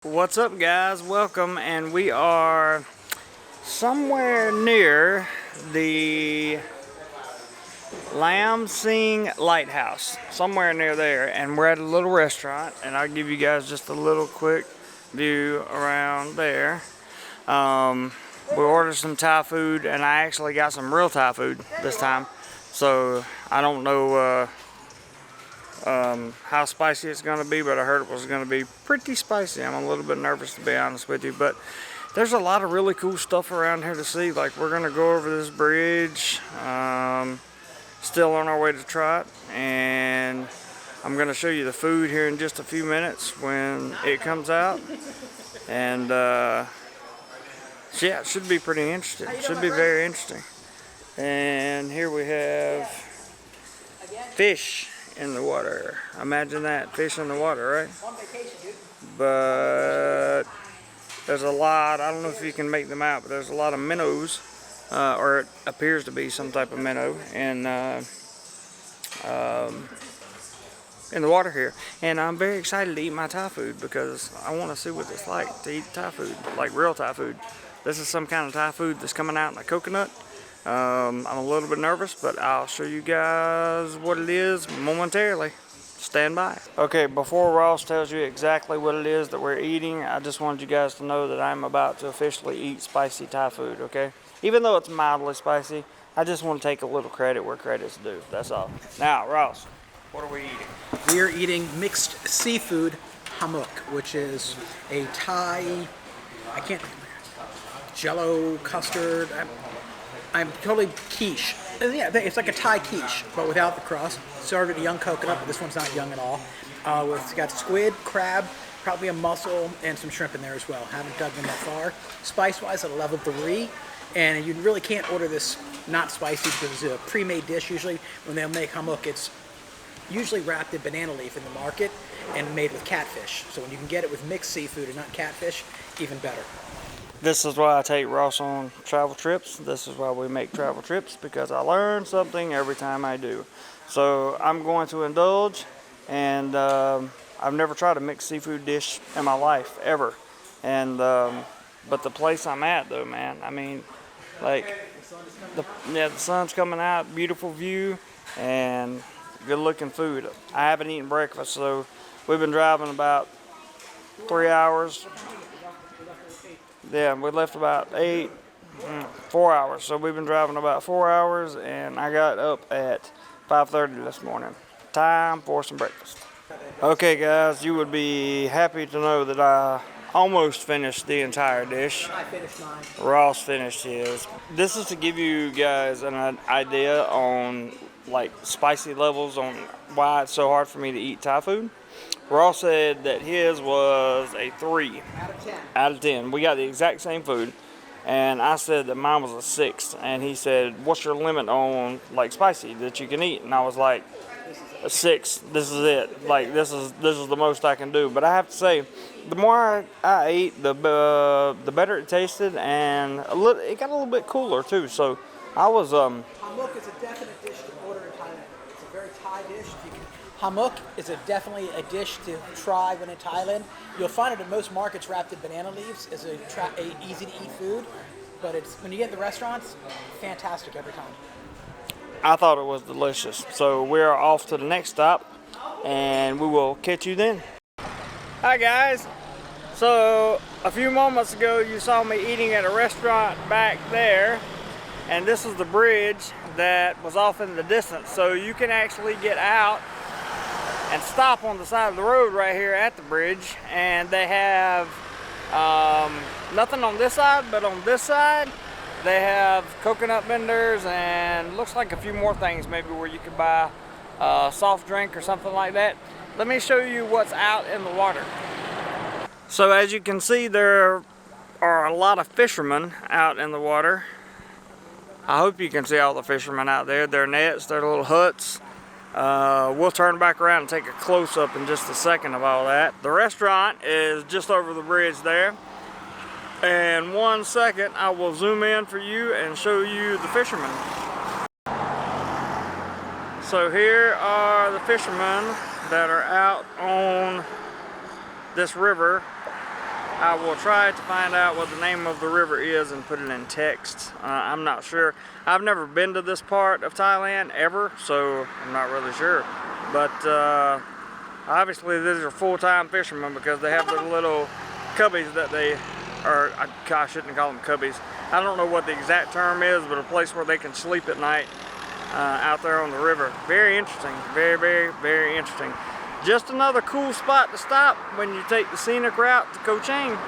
What's up, guys? Welcome, and we are somewhere near the Lam Sing Lighthouse, somewhere near there, and we're at a little restaurant, and I'll give you guys just a little quick view around there. We ordered some Thai food, and I actually got some real Thai food this time, so I don't know how spicy it's going to be, but I heard it was going to be pretty spicy. I'm a little bit nervous, to be honest with you, but there's a lot of really cool stuff around here to see. Like, we're going to go over this bridge, still on our way to try it, and I'm going to show you the food here in just a few minutes when it comes out. And yeah, it should be pretty interesting. It should be very interesting. And here we have fish in the water. Imagine that, fish in the water, right? But there's a lot, I don't know if you can make them out, but there's a lot of minnows, or it appears to be some type of minnow in the water here. And I'm very excited to eat my Thai food because I want to see what it's like to eat Thai food, like real Thai food. This is some kind of Thai food that's coming out in a coconut. I'm a little bit nervous, but I'll show you guys what it is momentarily. Stand by. Okay, before Ross tells you exactly what it is that we're eating, I just wanted you guys to know that I'm about to officially eat spicy Thai food, okay? Even though it's mildly spicy, I just want to take a little credit where credit's due. That's all. Now, Ross, what are we eating? We are eating mixed seafood hammock, which is a Thai, jello custard. I'm totally quiche. Yeah, it's like a Thai quiche, but without the crust. Served with a young coconut, but this one's not young at all. It's got squid, crab, probably a mussel, and some shrimp in there as well. Haven't dug in that far. Spice-wise, at a level 3, and you really can't order this not spicy because it's a pre-made dish. Usually, when they'll make hammock, it's usually wrapped in banana leaf in the market and made with catfish. So when you can get it with mixed seafood and not catfish, even better. This is why I take Ross on travel trips. This is why we make travel trips, because I learn something every time I do. So I'm going to indulge, and I've never tried a mixed seafood dish in my life, ever. And but the place I'm at, though, man, I mean, like, the sun's coming out, beautiful view, and good looking food. I haven't eaten breakfast, so we've been driving about 3 hours. Yeah, we left about 4 hours. So we've been driving about 4 hours, and I got up at 5:30 this morning. Time for some breakfast. Okay, guys, you would be happy to know that I almost finished the entire dish. I finished mine. Ross finished his. This is to give you guys an idea on like spicy levels, on why it's so hard for me to eat Thai food. Ross said that his was a 3 Out of 10. out of 10. We got the exact same food, and I said that mine was a 6. And he said, "What's your limit on like spicy that you can eat?" And I was like, "A 6. This is it. Like this is the most I can do." But I have to say, the more I ate, the better it tasted, and it got a little bit cooler too. So I was Hammock is a definite dish to order in Thailand. It's a very Thai dish. Hammock is definitely a dish to try when in Thailand. You'll find it in most markets wrapped in banana leaves. It's a easy to eat food, but it's when you get in the restaurants, fantastic every time. I thought it was delicious. So we're off to the next stop, and we will catch you then. Hi guys. So a few moments ago you saw me eating at a restaurant back there, and this is the bridge that was off in the distance. So you can actually get out and stop on the side of the road right here at the bridge, and they have nothing on this side, but on this side they have coconut vendors and looks like a few more things maybe where you could buy a soft drink or something like that. Let me show you what's out in the water. So as you can see, there are a lot of fishermen out in the water. I hope you can see all the fishermen out there. Their nets, their little huts. We'll turn back around and take a close-up in just a second of all that. The restaurant is just over the bridge there. And 1 second, I will zoom in for you and show you the fishermen. So here are the fishermen that are out on this river I will try to find out what the name of the river is and put it in text. I'm not sure. I've never been to this part of Thailand ever, so I'm not really sure. But obviously these are full-time fishermen because they have their little cubbies that they, or I shouldn't call them cubbies. I don't know what the exact term is, but a place where they can sleep at night out there on the river. Very interesting, very, very, very interesting. Just another cool spot to stop when you take the scenic route to Koh Chang.